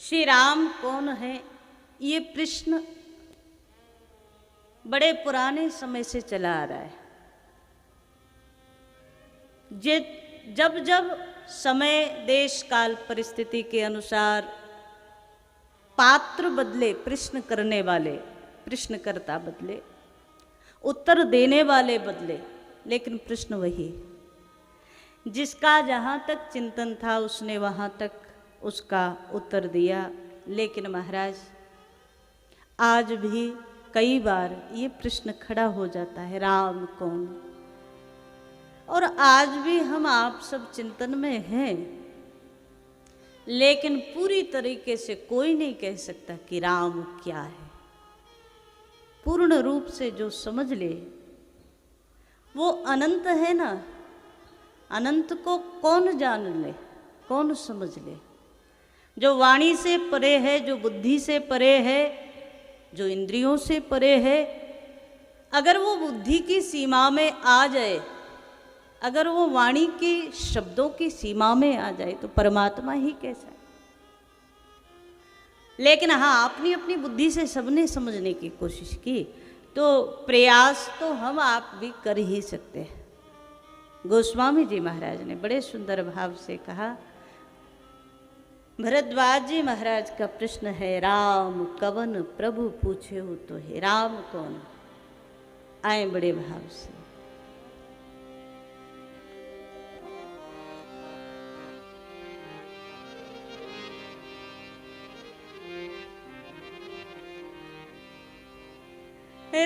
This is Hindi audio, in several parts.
श्री राम कौन है, ये प्रश्न बड़े पुराने समय से चला आ रहा है। जब जब समय देश काल परिस्थिति के अनुसार पात्र बदले, प्रश्न करने वाले, प्रश्नकर्ता बदले, उत्तर देने वाले बदले, लेकिन प्रश्न वही। जिसका जहाँ तक चिंतन था उसने वहाँ तक उसका उत्तर दिया। लेकिन महाराज आज भी कई बार ये प्रश्न खड़ा हो जाता है, राम कौन। और आज भी हम आप सब चिंतन में हैं, लेकिन पूरी तरीके से कोई नहीं कह सकता कि राम क्या है। पूर्ण रूप से जो समझ ले वो अनंत है ना। अनंत को कौन जान ले, कौन समझ ले। जो वाणी से परे है, जो बुद्धि से परे है, जो इंद्रियों से परे है, अगर वो बुद्धि की सीमा में आ जाए, अगर वो वाणी के शब्दों की सीमा में आ जाए तो परमात्मा ही कैसा है। लेकिन हाँ, अपनी अपनी बुद्धि से सबने समझने की कोशिश की, तो प्रयास तो हम आप भी कर ही सकते हैं। गोस्वामी जी महाराज ने बड़े सुंदर भाव से कहा, भरद्वाज जी महाराज का प्रश्न है, राम कवन प्रभु पूछे हो तो है। राम कौन, आए बड़े भाव से।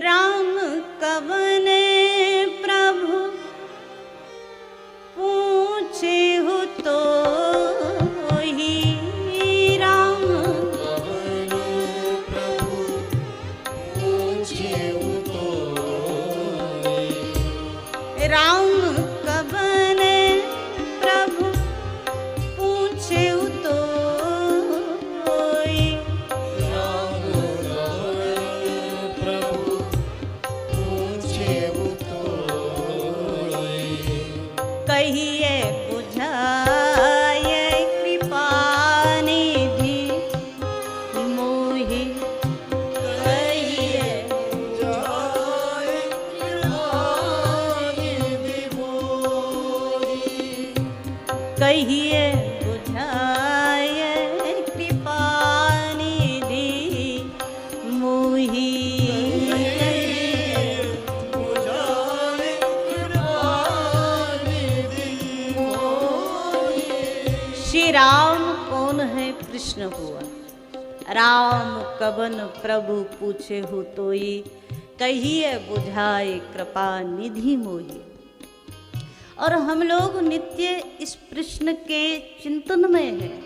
राम कवन प्रभु पूछे हो तो ही। राम कवन प्रभु पूछे हो तो। राम कवन प्रभु पूछे हो तो। कहिए बुझाए कृपा निधि मोहि। कहिए बुझाए कृपा निधि मोहि। कहिए बुझाए कृपा निधि मोहि। श्री राम कौन है प्रश्न हुआ। राम कवन प्रभु पूछे हो तोई। कहिए बुझाए कृपा निधि मोहि। और हम लोग नित्य इस प्रश्न के चिंतन में हैं।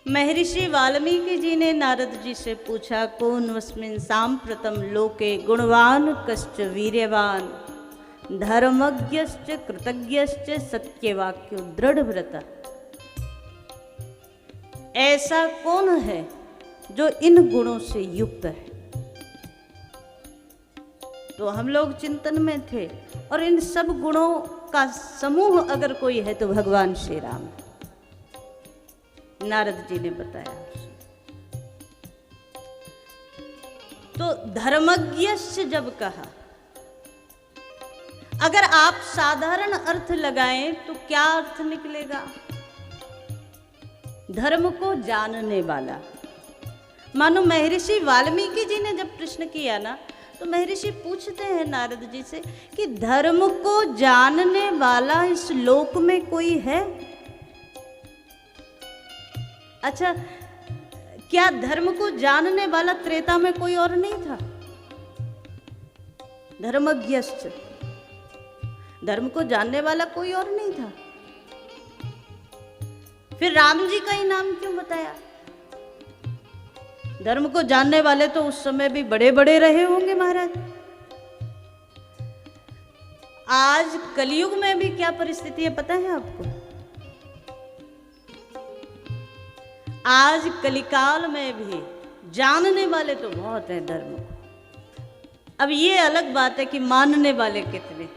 महर्षि वाल्मीकि जी ने नारद जी से पूछा, कौन वस्मिन् सांप्रतम लोके गुणवान कश्च वीर्यवान धर्मज्ञश्च कृतज्ञश्च सत्यवाक्यो दृढ़व्रता। ऐसा कौन है जो इन गुणों से युक्त है। तो हम लोग चिंतन में थे, और इन सब गुणों का समूह अगर कोई है तो भगवान श्री राम। नारद जी ने बताया। तो धर्मज्ञश्च जब कहा, अगर आप साधारण अर्थ लगाएं तो क्या अर्थ निकलेगा। धर्म को जानने वाला। मानो महर्षि वाल्मीकि जी ने जब प्रश्न किया ना, तो महर्षि पूछते हैं नारद जी से कि धर्म को जानने वाला इस लोक में कोई है। अच्छा, क्या धर्म को जानने वाला त्रेता में कोई और नहीं था। धर्मज्ञश्च, धर्म को जानने वाला कोई और नहीं था। फिर राम जी का ही नाम क्यों बताया। धर्म को जानने वाले तो उस समय भी बड़े बड़े रहे होंगे महाराज। आज कलयुग में भी क्या परिस्थिति है पता है आपको। आज कलिकाल में भी जानने वाले तो बहुत हैं धर्म को। अब ये अलग बात है कि मानने वाले कितने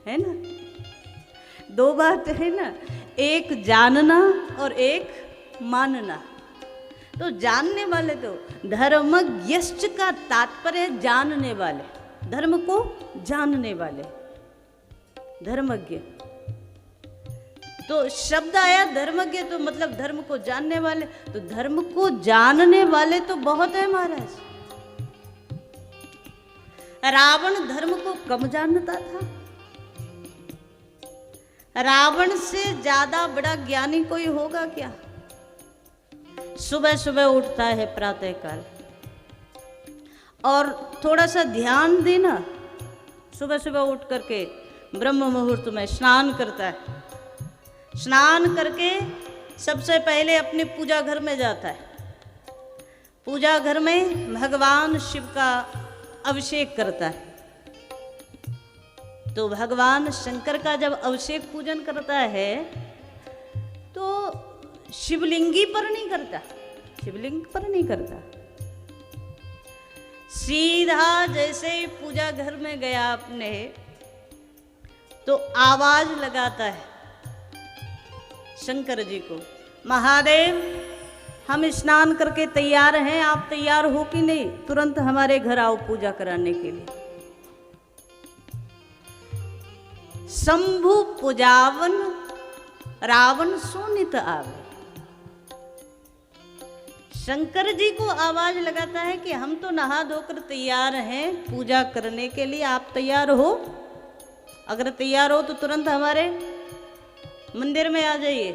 है ना। दो बात है ना। एक जानना और एक मानना। तो जानने वाले तो धर्मज्ञश्च का तात्पर्य है जानने वाले, धर्म को जानने वाले, धर्मज्ञ। तो शब्द आया धर्मज्ञ, तो मतलब धर्म को जानने वाले। तो धर्म को जानने वाले तो बहुत है महाराज। रावण धर्म को कम जानता था। रावण से ज्यादा बड़ा ज्ञानी कोई होगा क्या? सुबह सुबह उठता है प्रातः काल, और थोड़ा सा ध्यान देना, सुबह सुबह उठ करके ब्रह्म मुहूर्त में स्नान करता है। स्नान करके सबसे पहले अपने पूजा घर में जाता है। पूजा घर में भगवान शिव का अभिषेक करता है। तो भगवान शंकर का जब अभिषेक पूजन करता है तो शिवलिंगी पर नहीं करता, शिवलिंग पर नहीं करता, सीधा जैसे ही पूजा घर में गया अपने, तो आवाज लगाता है शंकर जी को, महादेव हम स्नान करके तैयार हैं, आप तैयार हो कि नहीं? तुरंत हमारे घर आओ पूजा कराने के लिए। शंभु पूजावन रावण सोनित आवे। शंकर जी को आवाज लगाता है कि हम तो नहा धोकर तैयार हैं पूजा करने के लिए, आप तैयार हो? अगर तैयार हो तो तुरंत हमारे मंदिर में आ जाइए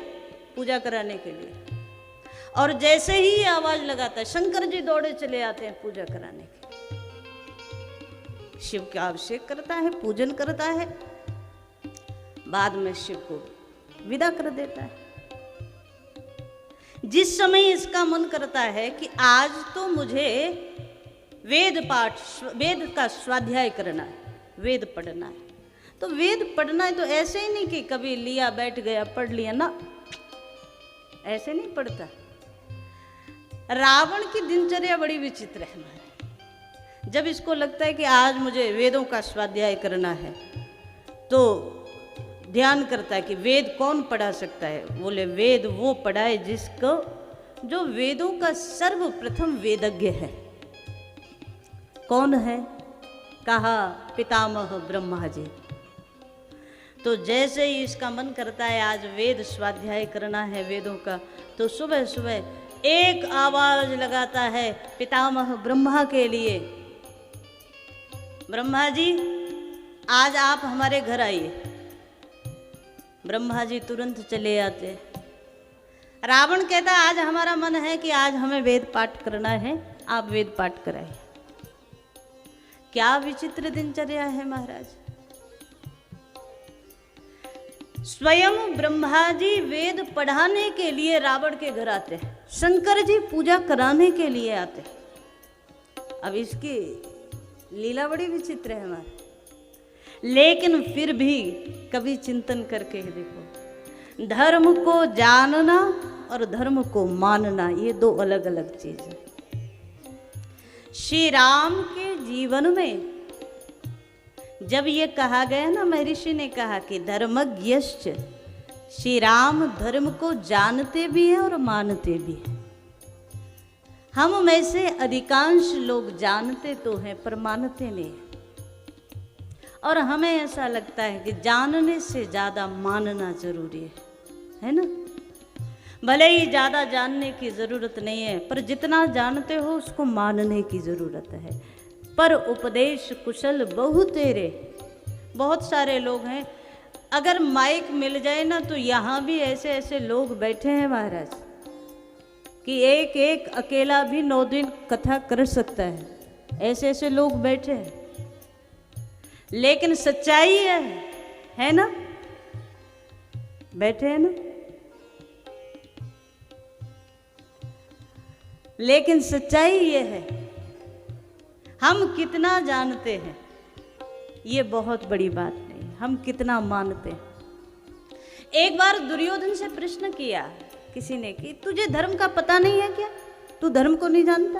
पूजा कराने के लिए। और जैसे ही ये आवाज लगाता है शंकर जी दौड़े चले आते हैं पूजा कराने के लिए। शिव का अभिषेक करता है, पूजन करता है, बाद में शिव को विदा कर देता है। जिस समय इसका मन करता है कि आज तो मुझे वेद पाठ, वेद का स्वाध्याय करना है, वेद पढ़ना है, तो वेद पढ़ना है तो ऐसे ही नहीं कि कभी लिया बैठ गया पढ़ लिया ना, ऐसे नहीं पढ़ता। रावण की दिनचर्या बड़ी विचित्र है हमारे। जब इसको लगता है कि आज मुझे वेदों का स्वाध्याय करना है तो ध्यान करता है कि वेद कौन पढ़ा सकता है। बोले वेद वो पढ़ाए जिसको, जो वेदों का सर्वप्रथम वेदज्ञ है। कौन है? कहा पितामह ब्रह्मा जी। तो जैसे ही इसका मन करता है आज वेद स्वाध्याय करना है वेदों का, तो सुबह सुबह एक आवाज लगाता है पितामह ब्रह्मा के लिए, ब्रह्मा जी आज आप हमारे घर आइए। ब्रह्मा जी तुरंत चले आते। रावण कहता आज हमारा मन है कि आज हमें वेद पाठ करना है, आप वेद पाठ कराइए। क्या विचित्र दिनचर्या है महाराज। स्वयं ब्रह्मा जी वेद पढ़ाने के लिए रावण के घर आते हैं, शंकर जी पूजा कराने के लिए आते हैं। अब इसकी लीला बड़ी विचित्र है हमारी, लेकिन फिर भी कभी चिंतन करके देखो, धर्म को जानना और धर्म को मानना ये दो अलग अलग चीज है। श्री राम के जीवन में जब ये कहा गया ना, महर्षि ने कहा कि धर्मज्ञश्च, श्री राम धर्म को जानते भी हैं और मानते भी हैं। हम में से अधिकांश लोग जानते तो हैं पर मानते नहीं हैं। और हमें ऐसा लगता है कि जानने से ज़्यादा मानना जरूरी है ना। भले ही ज़्यादा जानने की ज़रूरत नहीं है, पर जितना जानते हो उसको मानने की ज़रूरत है। पर उपदेश कुशल बहु तेरे, बहुत सारे लोग हैं। अगर माइक मिल जाए ना तो यहाँ भी ऐसे ऐसे लोग बैठे हैं महाराज कि एक एक अकेला भी 9 दिन कथा कर सकता है। ऐसे ऐसे लोग बैठे हैं, लेकिन सच्चाई है ना, बैठे हैं ना, लेकिन सच्चाई ये है हम कितना जानते हैं ये बहुत बड़ी बात नहीं, हम कितना मानते हैं। एक बार दुर्योधन से प्रश्न किया किसी ने कि तुझे धर्म का पता नहीं है क्या, तू धर्म को नहीं जानता?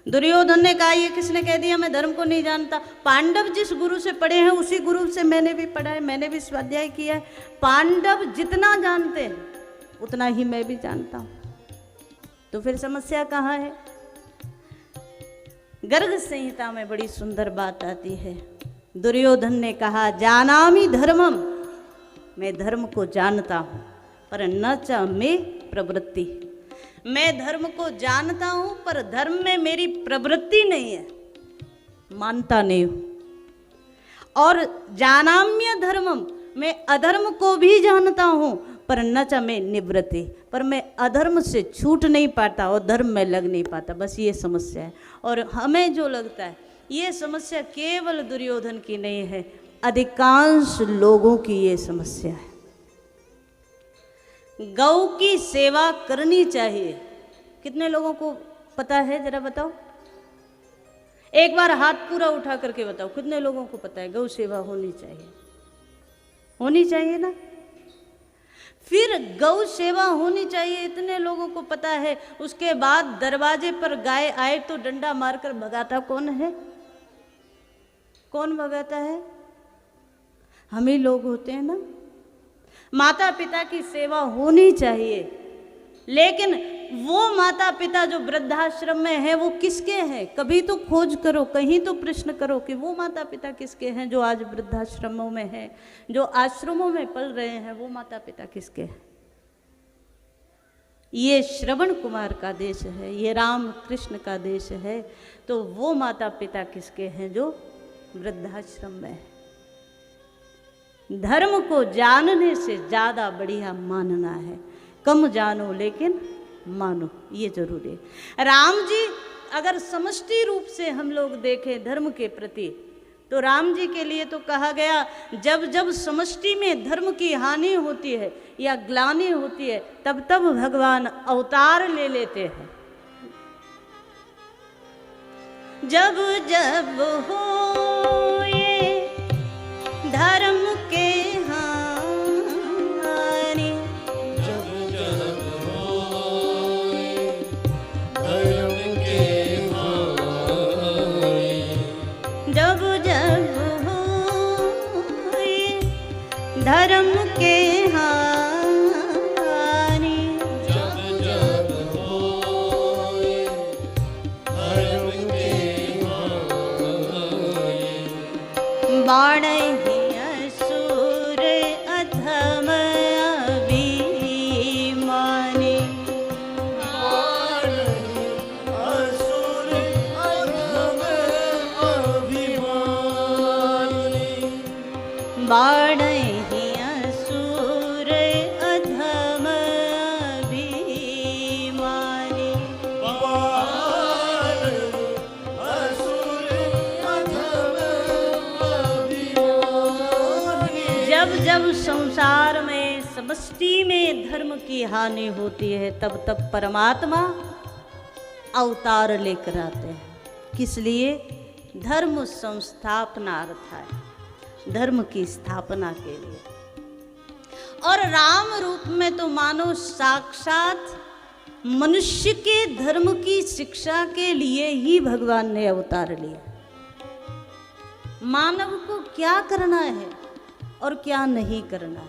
दुर्योधन ने कहा, ये किसने कह दिया मैं धर्म को नहीं जानता? पांडव जिस गुरु से पढ़े हैं उसी गुरु से मैंने भी पढ़ा है, मैंने भी स्वाध्याय किया है। पांडव जितना जानते हैं उतना ही मैं भी जानता हूं। तो फिर समस्या कहाँ है? गर्ग संहिता में बड़ी सुंदर बात आती है। दुर्योधन ने कहा, जानामि धर्मम, मैं धर्म को जानता हूं, पर न च मे प्रवृत्ति, मैं धर्म को जानता हूं पर धर्म में मेरी प्रवृत्ति नहीं है, मानता नहीं हूं। और जानाम्य धर्मम, मैं अधर्म को भी जानता हूं पर न च में निवृत्ति, पर मैं अधर्म से छूट नहीं पाता और धर्म में लग नहीं पाता। बस ये समस्या है। और हमें जो लगता है ये समस्या केवल दुर्योधन की नहीं है, अधिकांश लोगों की ये समस्या है। गौ की सेवा करनी चाहिए, कितने लोगों को पता है? जरा बताओ, एक बार हाथ पूरा उठा करके बताओ, कितने लोगों को पता है गौ सेवा होनी चाहिए? होनी चाहिए ना। फिर गौ सेवा होनी चाहिए, इतने लोगों को पता है। उसके बाद दरवाजे पर गाय आए तो डंडा मारकर भगाता कौन है? कौन भगाता है? हम ही लोग होते हैं ना। माता पिता की सेवा होनी चाहिए, लेकिन वो माता पिता जो वृद्धाश्रम में है वो किसके हैं? कभी तो खोज करो, कहीं तो प्रश्न करो कि वो माता पिता किसके हैं जो आज वृद्धाश्रमों में हैं, जो आश्रमों में पल रहे हैं, वो माता पिता किसके हैं? ये श्रवण कुमार का देश है, ये राम कृष्ण का देश है, तो वो माता पिता किसके हैं जो वृद्धाश्रम में है? धर्म को जानने से ज्यादा बढ़िया मानना है। कम जानो लेकिन मानो, ये जरूरी है। राम जी अगर समष्टि रूप से हम लोग देखें धर्म के प्रति, तो राम जी के लिए तो कहा गया, जब जब समष्टि में धर्म की हानि होती है या ग्लानि होती है, तब तब भगवान अवतार ले लेते हैं। जब जब हो धर्म के हानि, जब जब होए धर्म के हानि, जब जब होए धर्म के हानि, जब जब होए धर्म के हानि, बाणहि असुर अधम अभिमानी, असुर अधम अभिमानी, बाणहि असुर अधम अभिमानी। असुर अधम अभिमानी। जब जब संसार में समष्टि में धर्म की हानि होती है, तब तब परमात्मा अवतार लेकर आते हैं। किस लिए? धर्म संस्थापनार्थ है, धर्म की स्थापना के लिए। और राम रूप में तो मानो साक्षात मनुष्य के धर्म की शिक्षा के लिए ही भगवान ने अवतार लिया। मानव को क्या करना है और क्या नहीं करना है,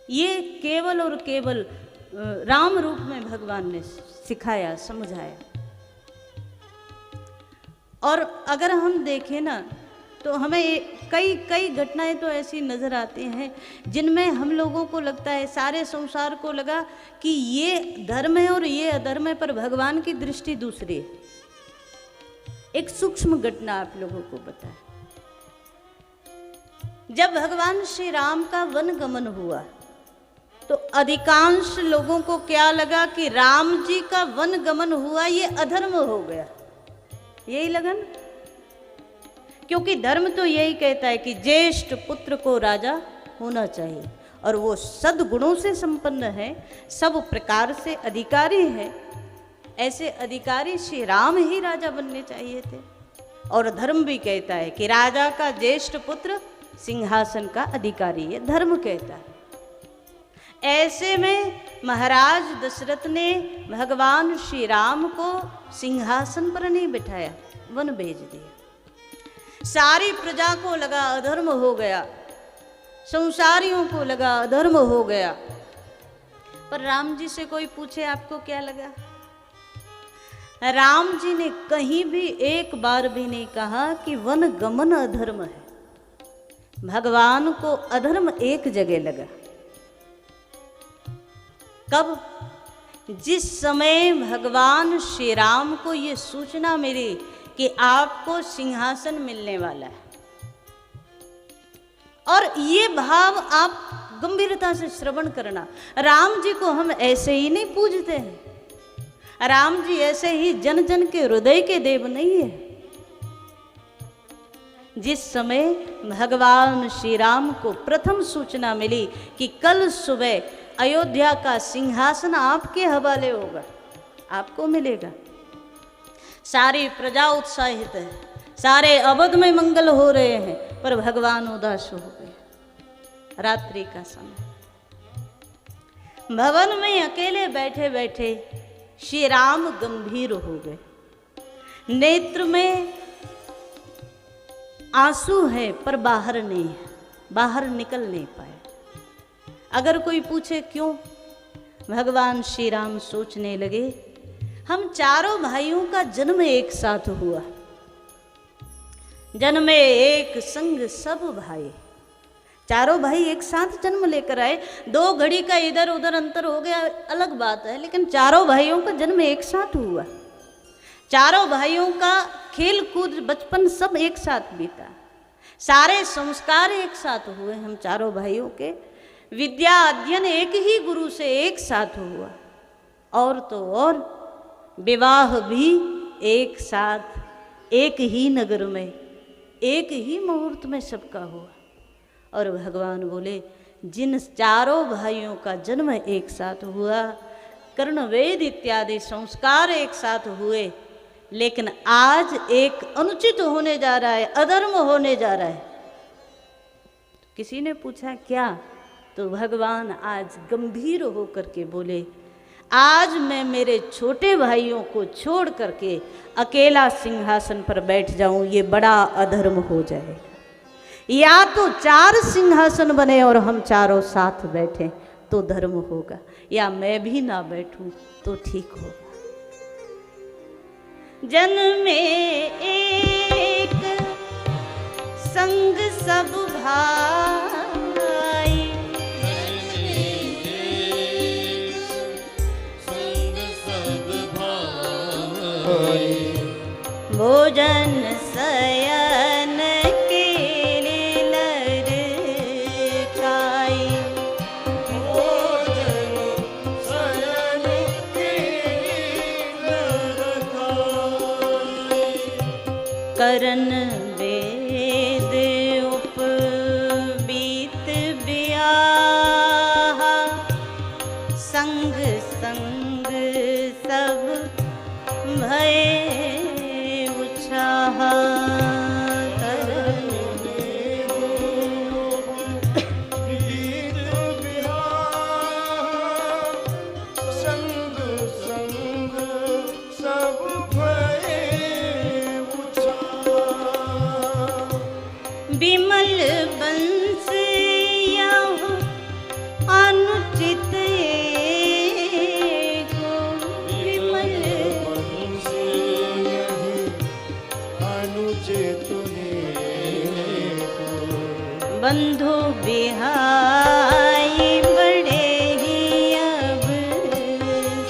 ये केवल और केवल राम रूप में भगवान ने सिखाया, समझाया। और अगर हम देखें ना, तो हमें कई कई घटनाएं तो ऐसी नज़र आती हैं जिनमें हम लोगों को लगता है, सारे संसार को लगा कि ये धर्म है और ये अधर्म है, पर भगवान की दृष्टि दूसरी है। एक सूक्ष्म घटना आप लोगों को बताएं। जब भगवान श्री राम का वन गमन हुआ तो अधिकांश लोगों को क्या लगा कि राम जी का वन गमन हुआ ये अधर्म हो गया, यही लगन। क्योंकि धर्म तो यही कहता है कि ज्येष्ठ पुत्र को राजा होना चाहिए, और वो सद्गुणों से संपन्न है, सब प्रकार से अधिकारी है। ऐसे अधिकारी श्री राम ही राजा बनने चाहिए थे। और धर्म भी कहता है कि राजा का ज्येष्ठ पुत्र सिंहासन का अधिकारी है, धर्म कहता है। ऐसे में महाराज दशरथ ने भगवान श्री राम को सिंहासन पर नहीं बिठाया, वन भेज दिया। सारी प्रजा को लगा अधर्म हो गया, संसारियों को लगा अधर्म हो गया। पर राम जी से कोई पूछे आपको क्या लगा? राम जी ने कहीं भी एक बार भी नहीं कहा कि वन गमन अधर्म है। भगवान को अधर्म एक जगह लगा। कब? जिस समय भगवान श्री राम को ये सूचना मिली कि आपको सिंहासन मिलने वाला है, और ये भाव आप गंभीरता से श्रवण करना। राम जी को हम ऐसे ही नहीं पूजते हैं, राम जी ऐसे ही जन जन के हृदय के देव नहीं है। जिस समय भगवान श्री राम को प्रथम सूचना मिली कि कल सुबह अयोध्या का सिंहासन आपके हवाले होगा, आपको मिलेगा, सारी प्रजा उत्साहित है, सारे अवध में मंगल हो रहे हैं, पर भगवान उदास हो गए। रात्रि का समय, भवन में अकेले बैठे बैठे श्री राम गंभीर हो गए। नेत्र में आंसू है पर बाहर नहीं है, बाहर निकल नहीं पाए। अगर कोई पूछे क्यों, भगवान श्री राम सोचने लगे, हम चारों भाइयों का जन्म एक साथ हुआ, जन्मे एक संग सब भाई। चारों भाई एक साथ जन्म लेकर आए, 2 घड़ी का इधर उधर अंतर हो गया अलग बात है, लेकिन चारों भाइयों का जन्म एक साथ हुआ। चारों भाइयों का खेल कूद बचपन सब एक साथ बीता, सारे संस्कार एक साथ हुए हम चारों भाइयों के। विद्या अध्ययन एक ही गुरु से एक साथ हुआ, और तो और विवाह भी एक साथ एक ही नगर में एक ही मुहूर्त में सबका हुआ। और भगवान बोले, जिन चारों भाइयों का जन्म एक साथ हुआ, कर्णवेद इत्यादि संस्कार एक साथ हुए, लेकिन आज एक अनुचित होने जा रहा है, अधर्म होने जा रहा है। किसी ने पूछा क्या, तो भगवान आज गंभीर होकर के बोले, आज मैं मेरे छोटे भाइयों को छोड़ करके अकेला सिंहासन पर बैठ जाऊं, ये बड़ा अधर्म हो जाएगा। या तो 4 सिंहासन बने और हम चारों साथ बैठें तो धर्म होगा, या मैं भी ना बैठूं तो ठीक होगा। जन्म में एक संग सब भाई, संग सब भाई, भोजन शयन के ललकाई, भोजन शयन के ललकाई, करन वेद उपबीत ब्याह, संग संग सब भय उछाह। करन गीत बिहार, संग संग सब भय उछाह। विमल बंस यह अनुचित एको, विमल अनुचित बंधु बिहाई बड़े ही अब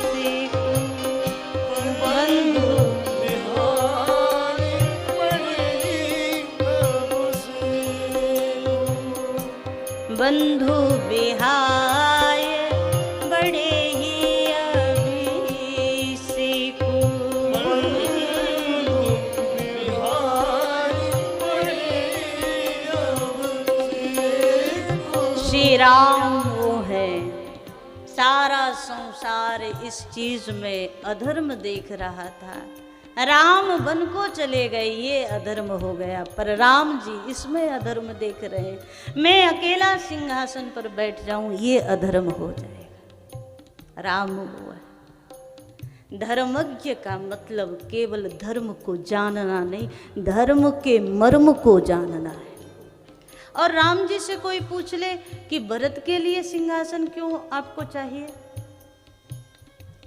से को, बंधु बंधु बिहाय बड़े ही अभी से को। श्री राम वो है, सारा संसार इस चीज में अधर्म देख रहा था, राम वन को चले गए, ये अधर्म हो गया। पर राम जी इसमें अधर्म देख रहे हैं, मैं अकेला सिंहासन पर बैठ जाऊं, ये अधर्म हो जाएगा। राम हुआ धर्मज्ञ का मतलब केवल धर्म को जानना नहीं, धर्म के मर्म को जानना है। और राम जी से कोई पूछ ले कि भरत के लिए सिंहासन क्यों आपको चाहिए,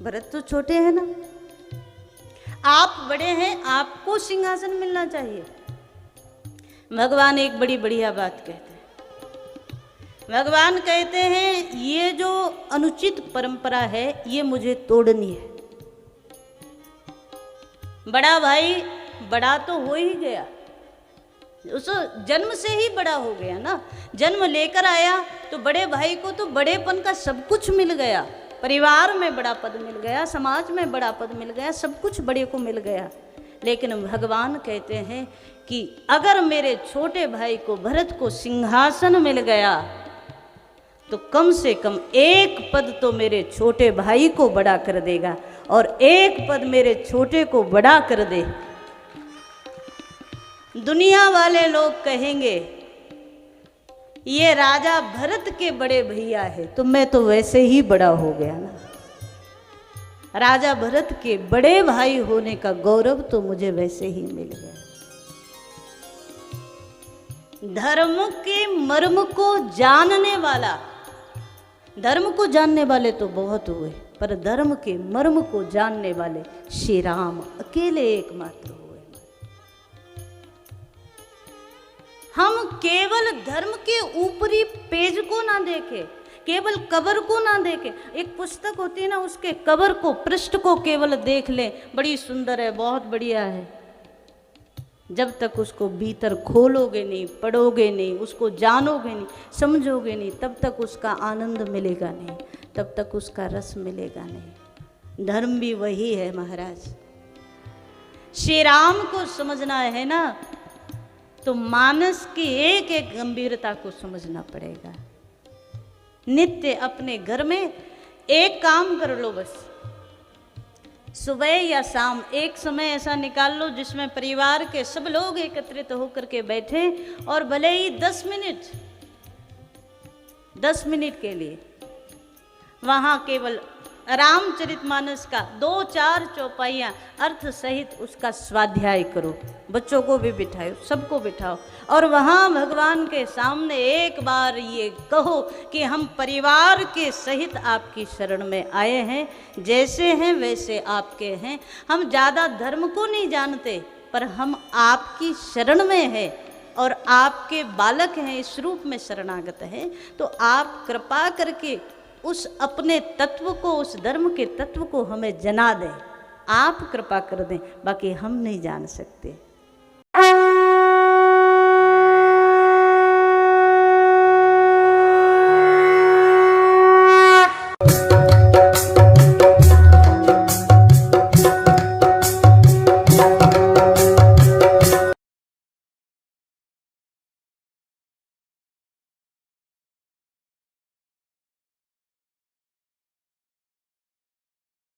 भरत तो छोटे हैं ना, आप बड़े हैं, आपको सिंहासन मिलना चाहिए। भगवान एक बड़ी बढ़िया बात कहते हैं। भगवान कहते हैं ये जो अनुचित परंपरा है ये मुझे तोड़नी है। बड़ा भाई बड़ा तो हो ही गया, उस जन्म से ही बड़ा हो गया ना, जन्म लेकर आया तो बड़े भाई को तो बड़ेपन का सब कुछ मिल गया, परिवार में बड़ा पद मिल गया, समाज में बड़ा पद मिल गया, सब कुछ बड़े को मिल गया। लेकिन भगवान कहते हैं कि अगर मेरे छोटे भाई को भरत को सिंहासन मिल गया तो कम से कम एक पद तो मेरे छोटे भाई को बड़ा कर देगा, और एक पद मेरे छोटे को बड़ा कर दे। दुनिया वाले लोग कहेंगे ये राजा भरत के बड़े भैया है, तो मैं तो वैसे ही बड़ा हो गया ना। राजा भरत के बड़े भाई होने का गौरव तो मुझे वैसे ही मिल गया। धर्म के मर्म को जानने वाला, धर्म को जानने वाले तो बहुत हुए, पर धर्म के मर्म को जानने वाले श्री राम अकेले एकमात्र हुए। हम केवल धर्म के ऊपरी पेज को ना देखें, केवल कवर को ना देखें। एक पुस्तक होती है ना, उसके कवर को, पृष्ठ को केवल देख लें, बड़ी सुंदर है, बहुत बढ़िया है। जब तक उसको भीतर खोलोगे नहीं, पढ़ोगे नहीं, उसको जानोगे नहीं, समझोगे नहीं, तब तक उसका आनंद मिलेगा नहीं, तब तक उसका रस मिलेगा नहीं। धर्म भी वही है महाराज। श्री राम को समझना है ना, तो मानस की एक एक गंभीरता को समझना पड़ेगा। नित्य अपने घर में एक काम कर लो, बस सुबह या शाम एक समय ऐसा निकाल लो जिसमें परिवार के सब लोग एकत्रित होकर के बैठे, और भले ही 10 मिनट के लिए वहाँ केवल रामचरितमानस का 2-4 चौपाइयाँ अर्थ सहित उसका स्वाध्याय करो। बच्चों को भी बिठाओ, सबको बिठाओ, और वहाँ भगवान के सामने एक बार ये कहो कि हम परिवार के सहित आपकी शरण में आए हैं, जैसे हैं वैसे आपके हैं। हम ज़्यादा धर्म को नहीं जानते, पर हम आपकी शरण में हैं और आपके बालक हैं, इस रूप में शरणागत हैं। तो आप कृपा करके उस अपने तत्व को, उस धर्म के तत्व को हमें जना दें, आप कृपा कर दें, बाकी हम नहीं जान सकते।